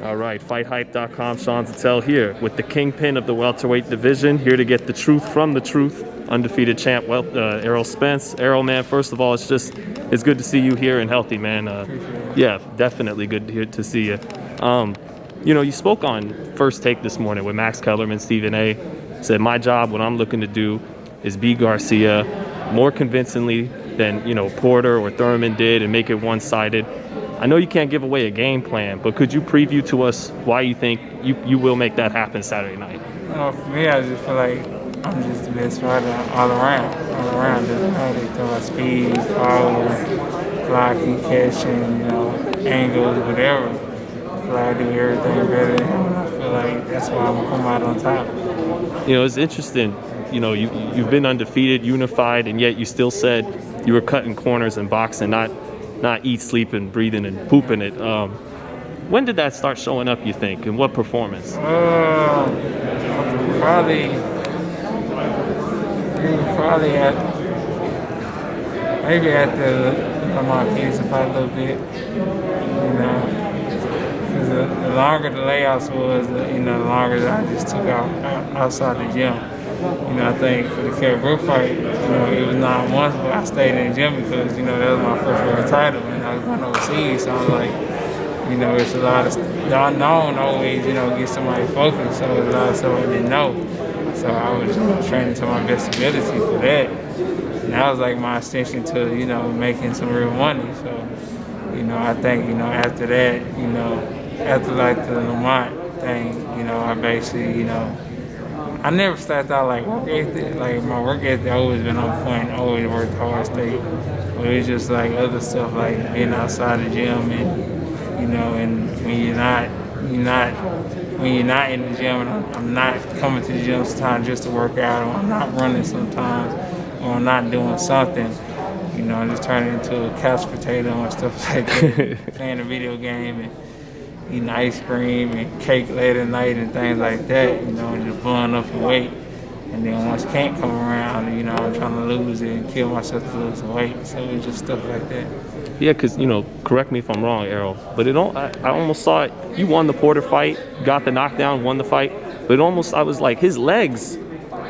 All right, FightHype.com, Sean Zattel here with the kingpin of the welterweight division, here to get the truth from the truth. Undefeated champ, Errol Spence. Errol, man, first of all, it's good to see you here and healthy, man. Yeah, definitely good to see you. You spoke on First Take this morning with Max Kellerman, Stephen A. Said, my job, what I'm looking to do is beat Garcia more convincingly than, Porter or Thurman did and make it one-sided. I know you can't give away a game plan, but could you preview to us why you think you will make that happen Saturday night? For me, I just feel like I'm just the best fighter all around. Doesn't matter if my speed, power, blocking, catching, angles, whatever. I feel like I do everything better than him, and I feel like that's why I'm going to come out on top. It's interesting. You've been undefeated, unified, and yet you still said you were cutting corners in boxing, not eat, sleeping, breathing, and pooping it. When did that start showing up, you think, and what performance? Probably at the Marquez fight a little bit, because the longer the layouts was, the longer that I just took outside the gym. I think for the Kell Brook fight, it was not once, but I stayed in the gym because, that was my first world title, and I was going overseas, so I was like, it's a lot of the unknown always, get somebody focused, so there's a lot of stuff I didn't know. So I was training to my best ability for that. And that was like my extension to, making some real money. So, I think, after that, after like the Lamont thing, I basically, I never started out like work ethic. Like my work ethic always been on point, always worked hard, stayed. But it's just like other stuff like being outside the gym and, and when you're not in the gym and I'm not coming to the gym sometimes just to work out, or I'm not running sometimes, or I'm not doing something, I'm just turning into a couch potato and stuff like that, playing a video game and eating ice cream and cake late at night and things like that, and just blowing up your weight. And then once camp come around, I'm trying to lose it and kill myself to lose the weight. So it's just stuff like that. Yeah, because, correct me if I'm wrong, Errol, but I almost saw it. You won the Porter fight, got the knockdown, won the fight, but I was like, his legs,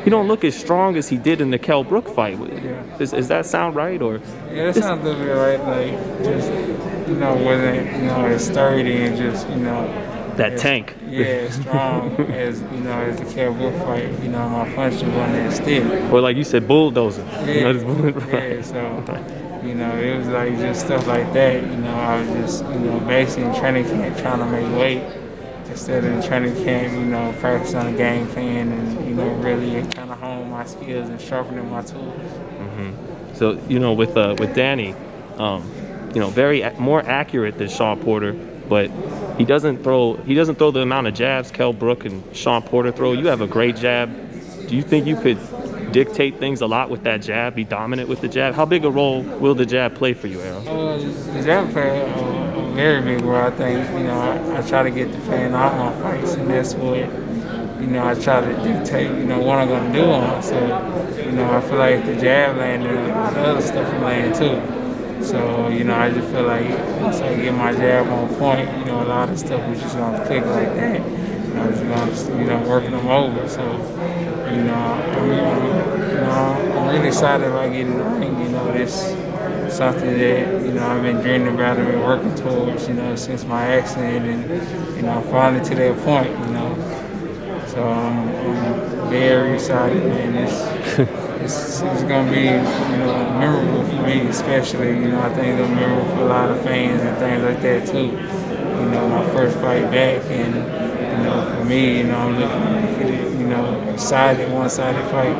he don't look as strong as he did in the Kell Brook fight. Yeah. Does that sound right? Or yeah, that sounds a little bit right. Like, just, wasn't, as sturdy and just, that tank. Yeah, strong as the Kell Brook fight. My punches wasn't that stiff. Or like you said, bulldozing. Yeah, so, it was like just stuff like that. I was just, basically in training camp trying to make weight instead of in training camp, practice on a game plan and, really kind of hone my skills and sharpening my tools. Mm-hmm. So, with Danny, very more accurate than Sean Porter, but he doesn't throw the amount of jabs Kell Brook and Sean Porter throw. You have a great jab. Do you think you could dictate things a lot with that jab, be dominant with the jab? How big a role will the jab play for you, Errol? The jab play a very big role. I think, I try to get the fan out my fights, and that's what, I try to dictate, what I'm going to do on. So, I feel like the jab landed, a lot of other stuff landed too. So, I just feel like once I get my jab on point, a lot of stuff was just going to click like that. I was going to, working them over. So, I'm really excited about getting the ring. This something that, I've been dreaming about and been working towards, since my accident and, finally to that point, So I'm very excited, man. It's going to be, memorable for me, especially. I think it's memorable for a lot of fans and things like that too. My first fight back, and for me, I'm looking at it, one-sided fight.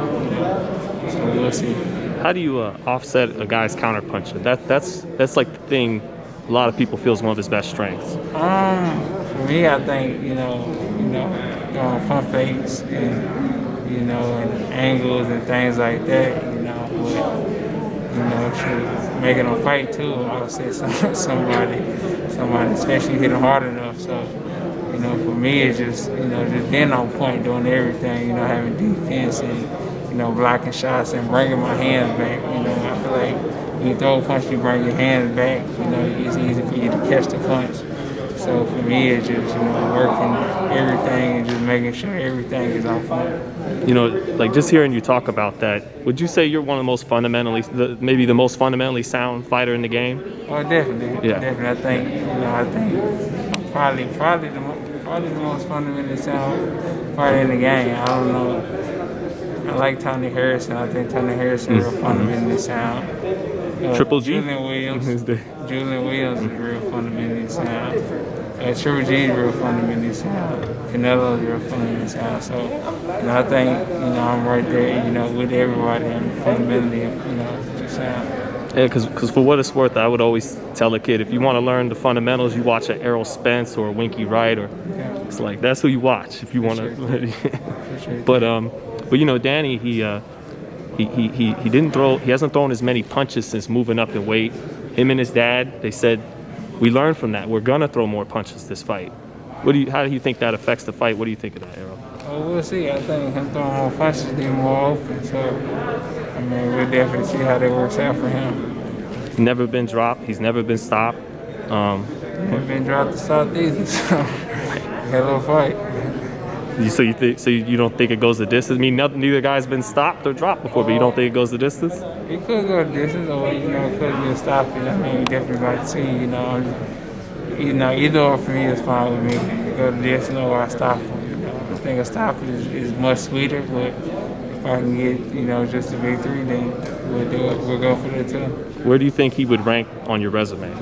So we'll see. How do you offset a guy's counterpuncher? That's like the thing a lot of people feel is one of his best strengths. For me, I think going pump fakes and and angles and things like that. To making them fight too. I would say somebody, especially hitting hard enough. So. For me, it's just being on point, doing everything, having defense and, blocking shots and bringing my hands back. I feel like when you throw a punch, you bring your hands back. It's easy for you to catch the punch. So So for me, it's just, working everything and just making sure everything is on point. You know, like just hearing you talk about that, would you say you're one of the most maybe the most fundamentally sound fighter in the game? Oh, definitely. Yeah. Definitely. I think I'm probably the most fundamentally sound fighter in the game. I don't know. I like Tony Harrison. I think Tony Harrison is real fundamentally sound. Triple G? Julian Williams. Julian Williams is real fundamentally sound. Triple G is real fundamentally sound. Canelo is real fundamentally sound. So, I think, I'm right there, with everybody and fundamentally, just sound. Yeah, because for what it's worth, I would always tell a kid, if you want to learn the fundamentals, you watch an Errol Spence or Winky Wright, or it's like that's who you watch if you want to. But Danny, he hasn't thrown as many punches since moving up in weight. Him and his dad, they said, we learned from that. We're gonna throw more punches this fight. How do you think that affects the fight? What do you think of that, Errol? Well, we'll see. I think him throwing more punches, being more open. So, we'll definitely see how that works out for him. He's never been dropped. He's never been stopped. Never been dropped to stop either. So, hell of a fight. So you don't think it goes the distance? I mean, neither guy's been stopped or dropped before, but you don't think it goes the distance? It could go the distance, or it could be a stoppage. We definitely got to see. Either or for me is fine with me. It go the distance or I stop him. I think a stoppage is much sweeter, but if I can get just a victory, then we'll do it. We'll go for that too. Where do you think he would rank on your resume?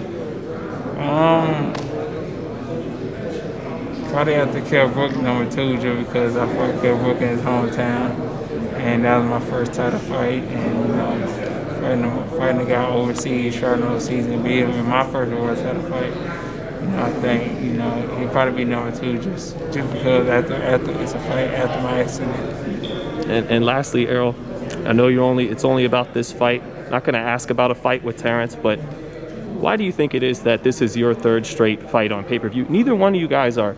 Probably after Kell Brook, number 2, just because I fought Kell Brook in his hometown, and that was my first title fight. And fighting a guy overseas, starting overseas, and being in my first world title fight. I think he'd probably be number 2 just because after it's a fight after my accident. And lastly, Errol, I know it's only about this fight. Not going to ask about a fight with Terrence, but why do you think it is that this is your 3rd straight fight on pay-per-view? Neither one of you guys are,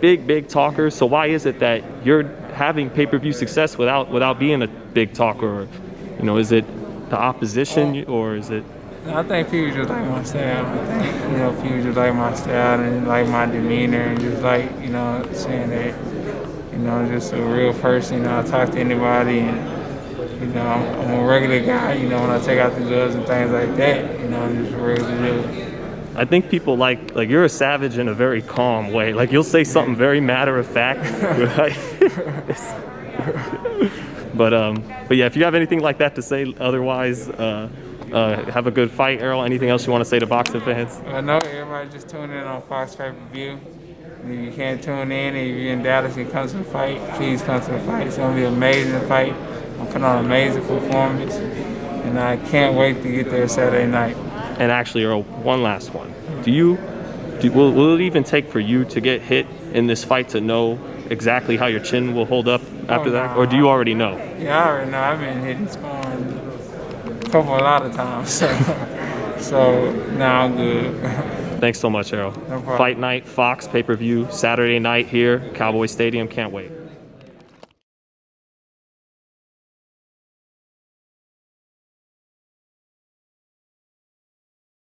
big talkers. So why is it that you're having pay-per-view success without being a big talker? Or, is it the opposition, or is it? I think people just like my style. I think people just like my style and like my demeanor and just like saying that just a real person. I talk to anybody and. I'm a regular guy, when I take out the gloves and things like that, I'm just a regular dude. I think people like you're a savage in a very calm way. Like you'll say something very matter of fact. But yeah, if you have anything like that to say, otherwise, have a good fight, Errol. Anything else you want to say to boxing fans? No, everybody just tune in on Fox PayPerView. And if you can't tune in, and if you're in Dallas and come to the fight, please come to the fight. It's gonna be an amazing fight. I'm putting on an amazing performance, and I can't wait to get there Saturday night. And actually, Earl, one last one. Will it even take for you to get hit in this fight to know exactly how your chin will hold up after that? Or do you already know? Yeah, I already know. I've been hitting sparring a lot of times. So now I'm good. Thanks so much, Errol. No problem. Fight night, Fox, pay-per-view, Saturday night here, Cowboy Stadium. Can't wait.